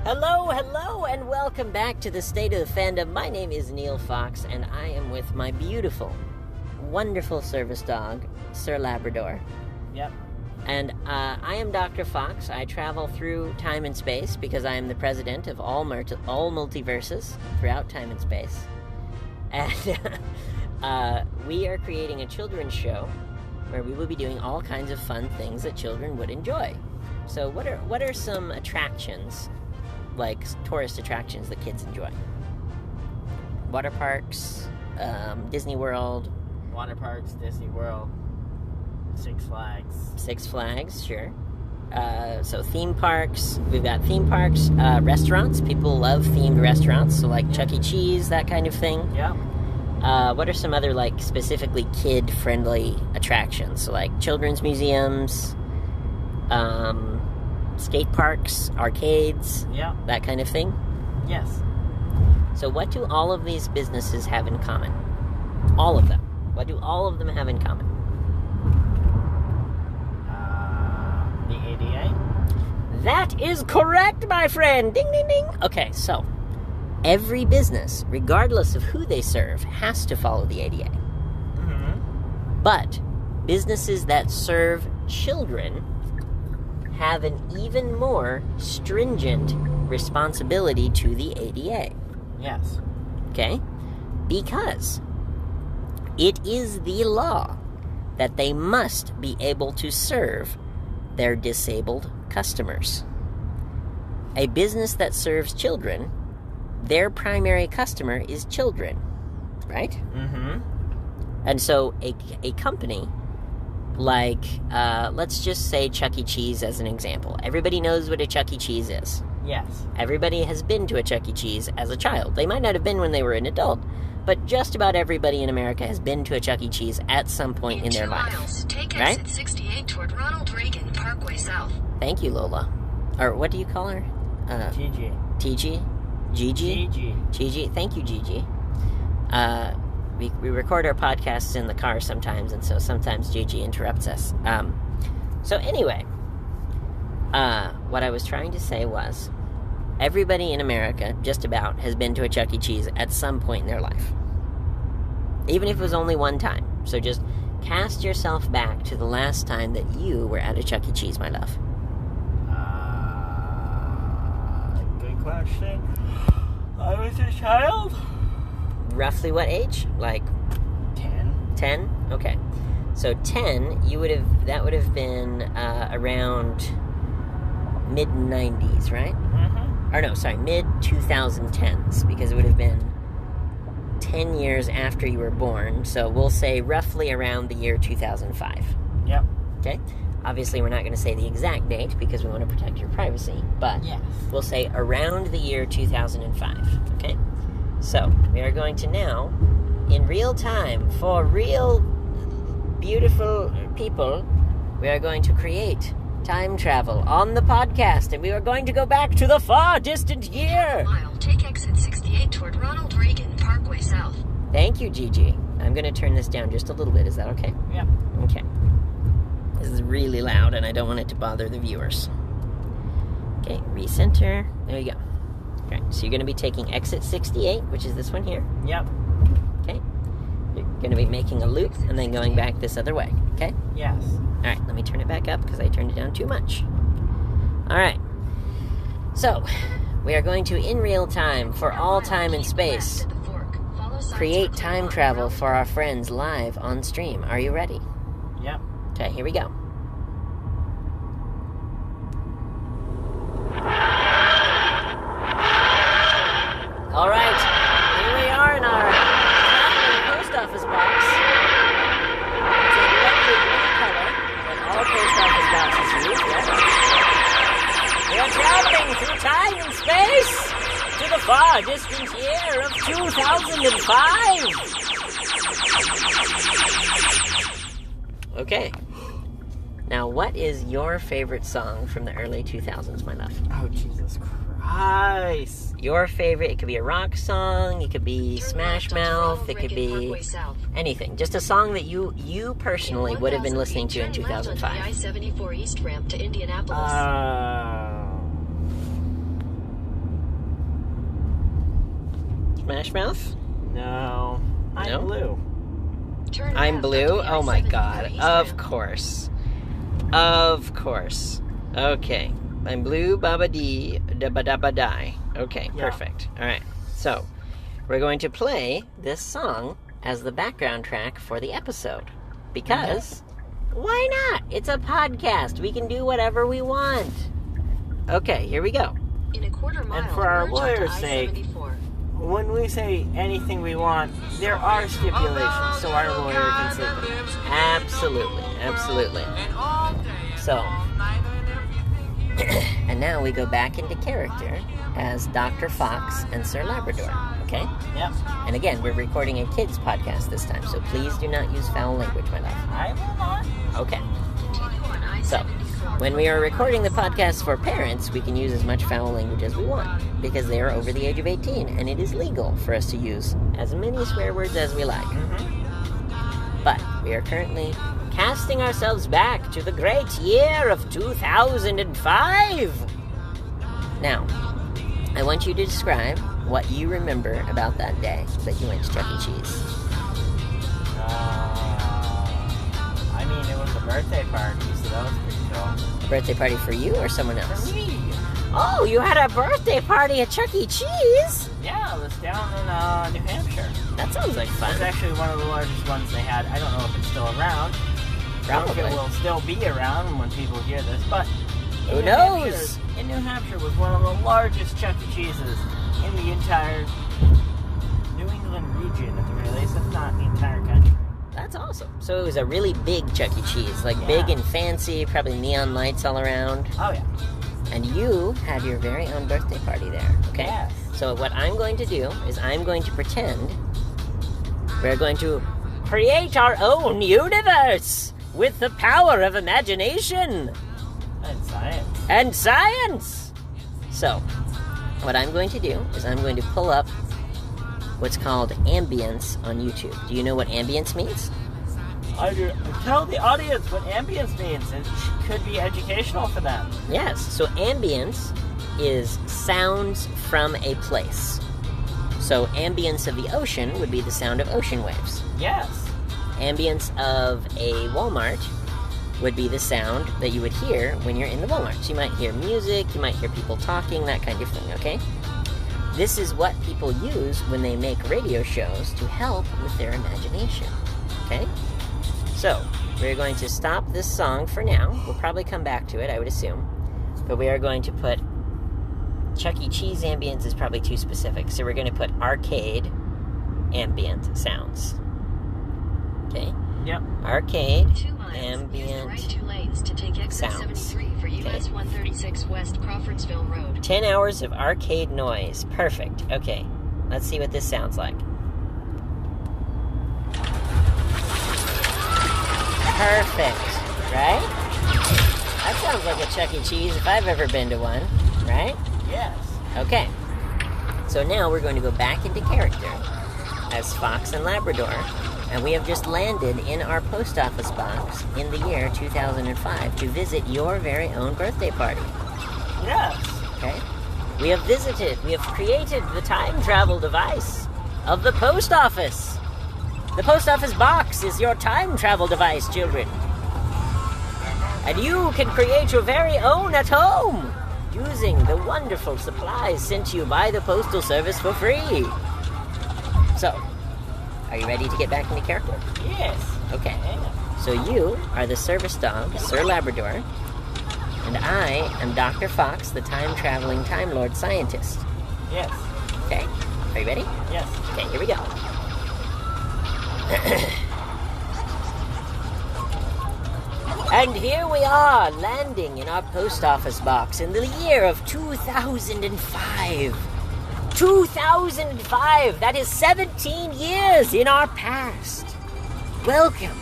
Hello, and welcome back to the State of the Fandom. My name is Neil Fox, and I am with my beautiful, wonderful service dog, Sir Labrador. Yep. And I am Dr. Fox. I travel through time and space because I am the president of all multiverses throughout time and space. And we are creating a children's show where we will be doing all kinds of fun things that children would enjoy. So what are some attractions, like tourist attractions that kids enjoy? Water parks, Disney World. Water parks, Disney World, Six Flags. Six Flags, sure. So theme parks. We've got theme parks, restaurants. People love themed restaurants, so like Chuck E. Cheese, that kind of thing. Yeah. What are some other like specifically kid-friendly attractions? So like children's museums, skate parks, arcades, Yeah. that kind of thing. Yes. So what do all of these businesses have in common? All of them. What do all of them have in common? The ADA. That is correct, my friend! Ding, ding, ding! Okay, so every business, regardless of who they serve, has to follow the ADA. Mm-hmm. But businesses that serve children have an even more stringent responsibility to the ADA. Yes. Okay? Because it is the law that they must be able to serve their disabled customers. A business that serves children, their primary customer is children, right? Mm-hmm. And so a company like, let's just say Chuck E. Cheese as an example. Everybody knows what a Chuck E. Cheese is. Yes. Everybody has been to a Chuck E. Cheese as a child. They might not have been when they were an adult, but just about everybody in America has been to a Chuck E. Cheese at some point in their life. 2 miles, take right? exit 68 toward Ronald Reagan Parkway South. Thank you, Lola. Or what do you call her? Gigi. TG? Gigi? Gigi. Gigi. Thank you, Gigi. We record our podcasts in the car sometimes, and so sometimes Gigi interrupts us. So anyway, what I was trying to say was, everybody in America, just about, has been to a Chuck E. Cheese at some point in their life. Even if it was only one time. So just cast yourself back to the last time that you were at a Chuck E. Cheese, my love. Good question. I was a child. Roughly what age? Like 10. 10? Okay. So 10, that would have been around mid-90s, right? Mm-hmm. Or no, sorry, mid-2010s, because it would have been 10 years after you were born, so we'll say roughly around the year 2005. Yep. Okay? Obviously, we're not going to say the exact date, because we want to protect your privacy, but Yes. we'll say around the year 2005, okay? So, we are going to now, in real time, for real beautiful people, we are going to create time travel on the podcast, and we are going to go back to the far distant year. 1 mile, take exit 68 toward Ronald Reagan Parkway South. Thank you, Gigi. I'm going to turn this down just a little bit. Is that okay? Yep. Okay. This is really loud, and I don't want it to bother the viewers. Okay, recenter. There you go. Okay, so you're going to be taking exit 68, which is this one here. Yep. Okay. You're going to be making a loop and then going back this other way. Okay? Yes. All right, let me turn it back up because I turned it down too much. All right. So, we are going to, in real time, for all time and space, create time travel for our friends live on stream. Are you ready? Yep. Okay, here we go. All right, here we are in our post office box. It's a lovely blue color that all post office boxes use. Yeah. We are traveling through time and space to the far distant year of 2005. Okay. Now, what is your favorite song from the early 2000s, my love? Oh, Jesus Christ. Your favorite, it could be a rock song, it could be Smash Mouth, it could be anything. Just a song that you personally would have been listening to in 2005. I-74 East ramp to Indianapolis. Smash Mouth? No. I'm No? blue. Turn I'm left blue? onto Oh my I-70 god. for East Of Rim. course. Of course. Okay. I'm blue, baba dee, da ba da ba die. Okay, Yeah. perfect. Alright. So, we're going to play this song as the background track for the episode. Because, why not? It's a podcast. We can do whatever we want. Okay, here we go. In a quarter mile, And for our merge onto lawyer's sake, I-74. when we say anything we want, there are stipulations, so our lawyer can say them. Absolutely. Absolutely. So, and now we go back into character as Dr. Fox and Sir Labrador, okay? Yep. And again, we're recording a kids podcast this time, so please do not use foul language, my love. I will not. Okay. Continue on So, I-74. when we are recording the podcast for parents, we can use as much foul language as we want, because they are over the age of 18, and it is legal for us to use as many swear words as we like. But we are currently casting ourselves back to the great year of 2005. Now, I want you to describe what you remember about that day that you went to Chuck E. Cheese. I mean, it was a birthday party, so that was pretty cool. A birthday party for you or someone else? For me? Oh, you had a birthday party at Chuck E. Cheese? Yeah, it was down in New Hampshire. That sounds like It's fun. actually one of the largest ones they had. I don't know if it's still around. Probably. Or if it will still be around when people hear this, but Who in New knows? Hampshire- In New Hampshire was one of the largest Chuck E. Cheeses in the entire New England region, at the very least, if not the entire country. That's awesome. So it was a really big Chuck E. Cheese, like Yeah. big and fancy, probably neon lights all around. Oh yeah. And you had your very own birthday party there, okay? Yes. So what I'm going to do is I'm going to pretend we're going to create our own universe with the power of imagination And science. and science. So, what I'm going to do is I'm going to pull up what's called ambience on YouTube. Do you know what ambience means? Tell the audience what ambience means. It could be educational for them. Yes, so ambience is sounds from a place. So ambience of the ocean would be the sound of ocean waves. Yes. Ambience of a Walmart would be the sound that you would hear when you're in the Walmart. So you might hear music, you might hear people talking, that kind of thing, okay? This is what people use when they make radio shows to help with their imagination, okay? So, we're going to stop this song for now. We'll probably come back to it, I would assume. But we are going to put... Chuck E. Cheese ambience is probably too specific, so we're going to put arcade ambient sounds. Okay? Yep. Arcade 2 miles. Use the ambient right 2 lanes to take exit sounds. 73 for US 136 West Crawfordsville Road. 10 hours of arcade noise. Perfect. Okay. Let's see what this sounds like. Perfect. Right? That sounds like a Chuck E. Cheese if I've ever been to one. Right? Yes. Okay. So now we're going to go back into character as Fox and Labrador. And we have just landed in our post office box in the year 2005 to visit your very own birthday party. Yes. Okay? We have created the time travel device of the post office. The post office box is your time travel device, children. And you can create your very own at home using the wonderful supplies sent to you by the Postal Service for free. So, are you ready to get back into character? Yes. Okay. Yeah. So you are the service dog, Sir Labrador, and I am Dr. Fox, the time-traveling Time Lord scientist. Yes. Okay? Are you ready? Yes. Okay, here we go. And here we are, landing in our post office box in the year of 2005. 2005! That is 17 years in our past. Welcome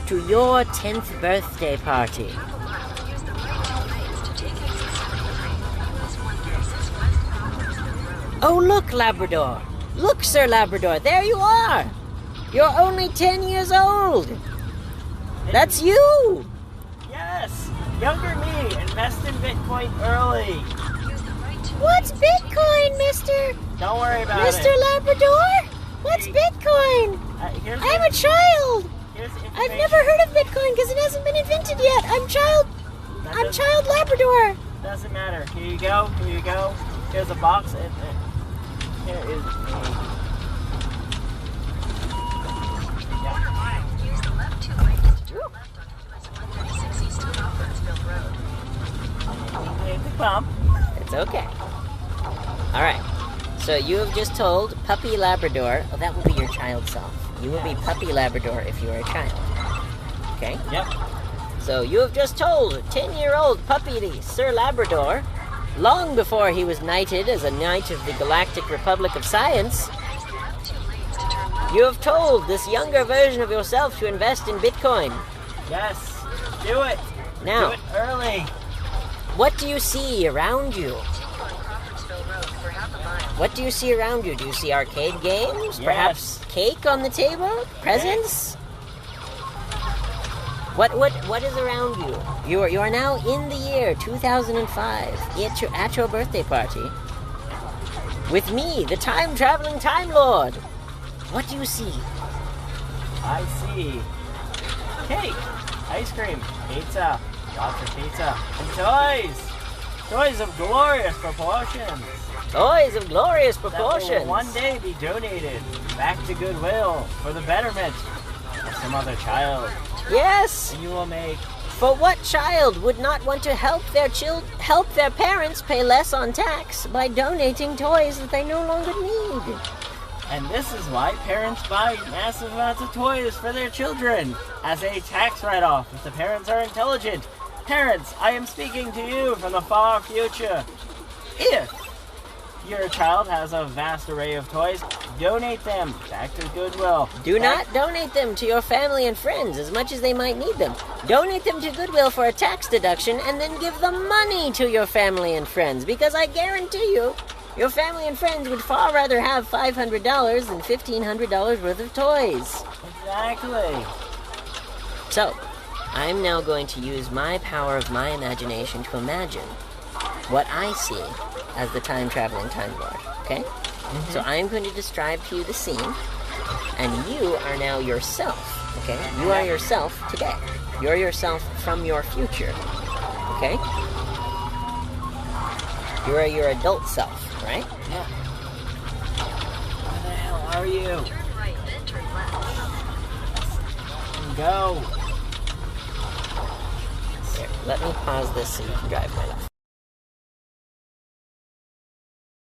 to your 10th birthday party. Use the right 2 lanes to take exit 73 US 136 West Crawfordsville Road. Oh, look, Labrador. Look, Sir Labrador, there you are. You're only 10 years old. That's you. Yes. Younger me. Invest in Bitcoin early. Use the right 2 What's lanes to take Bitcoin, exit mister? Don't worry about Mr. it. Labrador? What's Hey. Bitcoin? Here's I'm a child. here's information. I've never heard of Bitcoin because it hasn't been invented yet. I'm That doesn't- child Labrador. Doesn't matter. Here you go. Here you go. Here's a box. And here is Use the left 2 lanes to turn left on US 136 East to Crawfordsville Road. Hit the bump. It's okay. All right. So you have just told Puppy Labrador. Oh, that will be your child self. You will be Puppy Labrador if you are a child. Okay. Yep. So you have just told 10-year-old puppy Sir Labrador, long before he was knighted as a knight of the Galactic Republic of Science, Use the left 2 lanes to turn left. you have told this younger version of yourself to invest in Bitcoin. Yes. Do it. Now, Do it early. what do you see around you? Continue on Crawfordsville Road for half a mile. What do you see around you? Do you see arcade games? Yes. Perhaps cake on the table? Presents? What is around you? You are now in the year 2005 at your birthday party with me, the time-traveling Time Lord. What do you see? I see cake, ice cream, pizza, lots of pizza, and toys. Toys of glorious proportions. Toys of glorious That proportions. will one day be donated back to Goodwill for the betterment of some other child. Yes. And you will make For what child would not want to help their parents pay less on tax by donating toys that they no longer need? And this is why parents buy massive amounts of toys for their children as a tax write-off if the parents are intelligent. Parents, I am speaking to you from the far future. If your child has a vast array of toys, donate them back to Goodwill. Do not donate them to your family and friends as much as they might need them. Donate them to Goodwill for a tax deduction and then give the money to your family and friends, because I guarantee you, your family and friends would far rather have $500 than $1,500 worth of toys. Exactly. So, I'm now going to use my power of my imagination to imagine what I see as the time-traveling Time Lord, okay? So I'm going to describe to you the scene, and you are now yourself, okay? You are yourself today. You're yourself from your future, okay? You are your adult self, right? Yeah. Where the hell are you? Turn right, then turn left. Go. Here, let me pause this so you can drive my left.